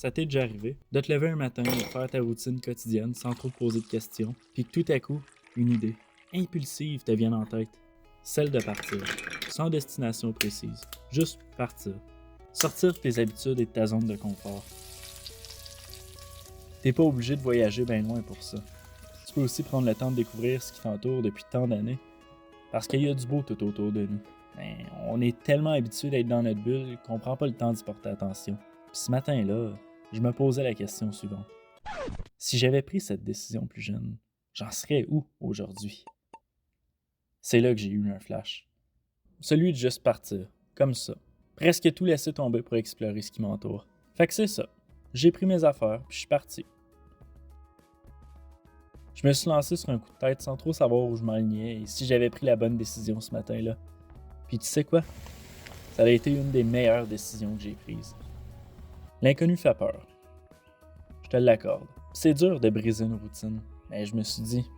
Ça t'est déjà arrivé de te lever un matin et de faire ta routine quotidienne sans trop te poser de questions, puis que tout à coup, une idée impulsive te vienne en tête. Celle de partir, sans destination précise, juste partir. Sortir de tes habitudes et de ta zone de confort. T'es pas obligé de voyager bien loin pour ça. Tu peux aussi prendre le temps de découvrir ce qui t'entoure depuis tant d'années, parce qu'il y a du beau tout autour de nous. Mais on est tellement habitué d'être dans notre bulle qu'on prend pas le temps d'y porter attention. Puis ce matin-là, je me posais la question suivante. Si j'avais pris cette décision plus jeune, j'en serais où aujourd'hui? C'est là que j'ai eu un flash. Celui de juste partir, comme ça. Presque tout laisser tomber pour explorer ce qui m'entoure. Fait que c'est ça. J'ai pris mes affaires, puis je suis parti. Je me suis lancé sur un coup de tête sans trop savoir où je m'alignais et si j'avais pris la bonne décision ce matin-là. Puis tu sais quoi? Ça a été une des meilleures décisions que j'ai prises. L'inconnu fait peur. Je te l'accorde. C'est dur de briser une routine, mais je me suis dit,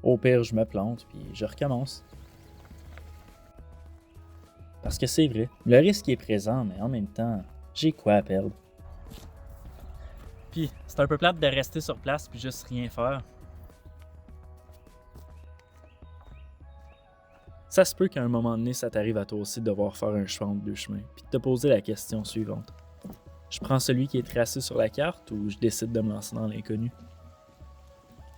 au pire, je me plante puis je recommence. Parce que c'est vrai, le risque est présent, mais en même temps, j'ai quoi à perdre. Puis, c'est un peu plate de rester sur place puis juste rien faire. Ça se peut qu'à un moment donné, ça t'arrive à toi aussi de devoir faire un choix entre deux chemins, puis de te poser la question suivante. Je prends celui qui est tracé sur la carte ou je décide de me lancer dans l'inconnu?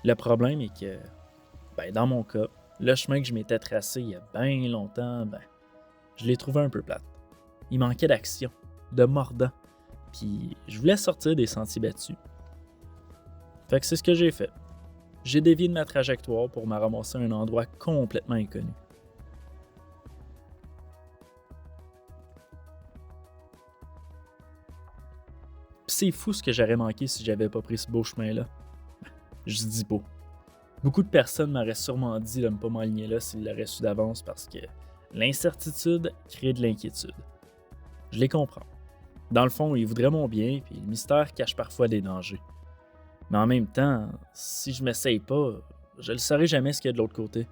Le problème est que, dans mon cas, le chemin que je m'étais tracé il y a bien longtemps, je l'ai trouvé un peu plate. Il manquait d'action, de mordant, puis je voulais sortir des sentiers battus. Fait que c'est ce que j'ai fait. J'ai dévié de ma trajectoire pour me ramasser à un endroit complètement inconnu. C'est fou ce que j'aurais manqué si j'avais pas pris ce beau chemin-là. Je dis pas. Beaucoup de personnes m'auraient sûrement dit de ne pas m'aligner là s'ils l'auraient su d'avance parce que l'incertitude crée de l'inquiétude. Je les comprends. Dans le fond, ils voudraient mon bien, puis le mystère cache parfois des dangers. Mais en même temps, si je m'essaye pas, je ne saurai jamais ce qu'il y a de l'autre côté.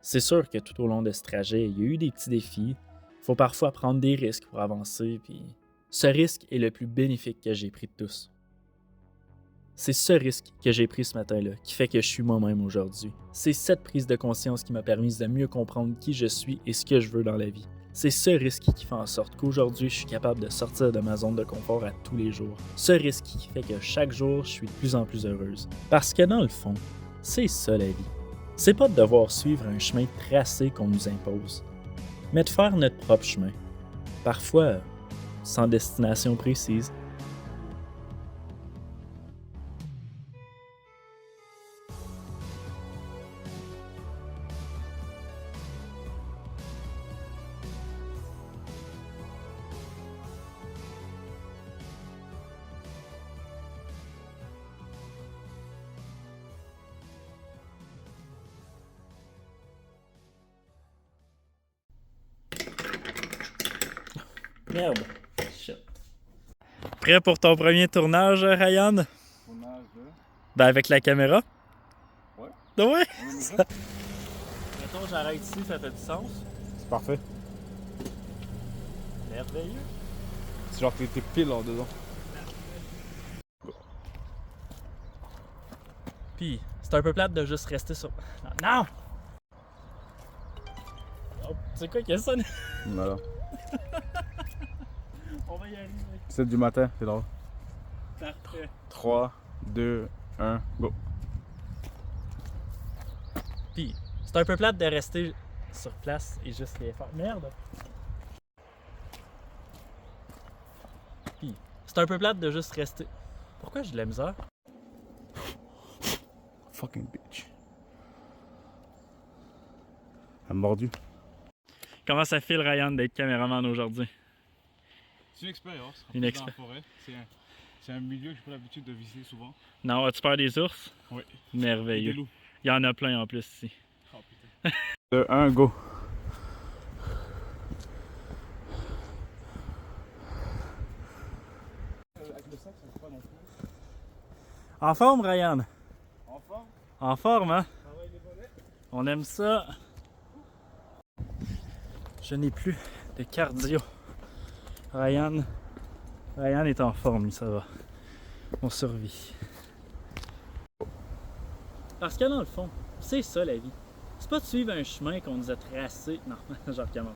C'est sûr que tout au long de ce trajet, il y a eu des petits défis. Il faut parfois prendre des risques pour avancer, puis ce risque est le plus bénéfique que j'ai pris de tous. C'est ce risque que j'ai pris ce matin-là qui fait que je suis moi-même aujourd'hui. C'est cette prise de conscience qui m'a permis de mieux comprendre qui je suis et ce que je veux dans la vie. C'est ce risque qui fait en sorte qu'aujourd'hui, je suis capable de sortir de ma zone de confort à tous les jours. Ce risque qui fait que chaque jour, je suis de plus en plus heureuse. Parce que dans le fond, c'est ça la vie. C'est pas de devoir suivre un chemin tracé qu'on nous impose, mais de faire notre propre chemin. Parfois, sans destination précise. Merde. Shit. Prêt pour ton premier tournage, Ryan? Tournage de... Avec la caméra? Ouais. Ouais? Ça... Mettons, j'arrête ici, ça fait du sens? C'est parfait. Merveilleux. C'est genre t'es pile en dedans. Puis, c'est un peu plate de juste rester sur... Non! Oh, c'est quoi qui a sonné? Voilà. On va y arriver. 7 du matin, c'est drôle. Parfait. 3, 2, 1, go. Puis, c'est un peu plate de rester sur place et juste les faire. Merde! Puis, c'est un peu plate de juste rester. Pourquoi j'ai de la misère? Fucking bitch. Elle m'a mordu. Comment ça file, Ryan, d'être caméraman aujourd'hui? C'est une expérience. Une Dans la expérience. forêt. C'est un milieu que j'ai pas l'habitude de visiter souvent. Non, as-tu peur des ours? Oui. Merveilleux. Et des loups. Il y en a plein en plus ici. Oh putain. 2, 1, go. Avec le sac, ça ne pas non plus. En forme, Ryan? En forme. En forme, hein? Travaille les volets. On aime ça. Je n'ai plus de cardio. Ryan Ryan est en forme, lui, ça va. On survit. Parce que dans le fond, c'est ça la vie. C'est pas de suivre un chemin qu'on nous a tracé. Non, je recommence.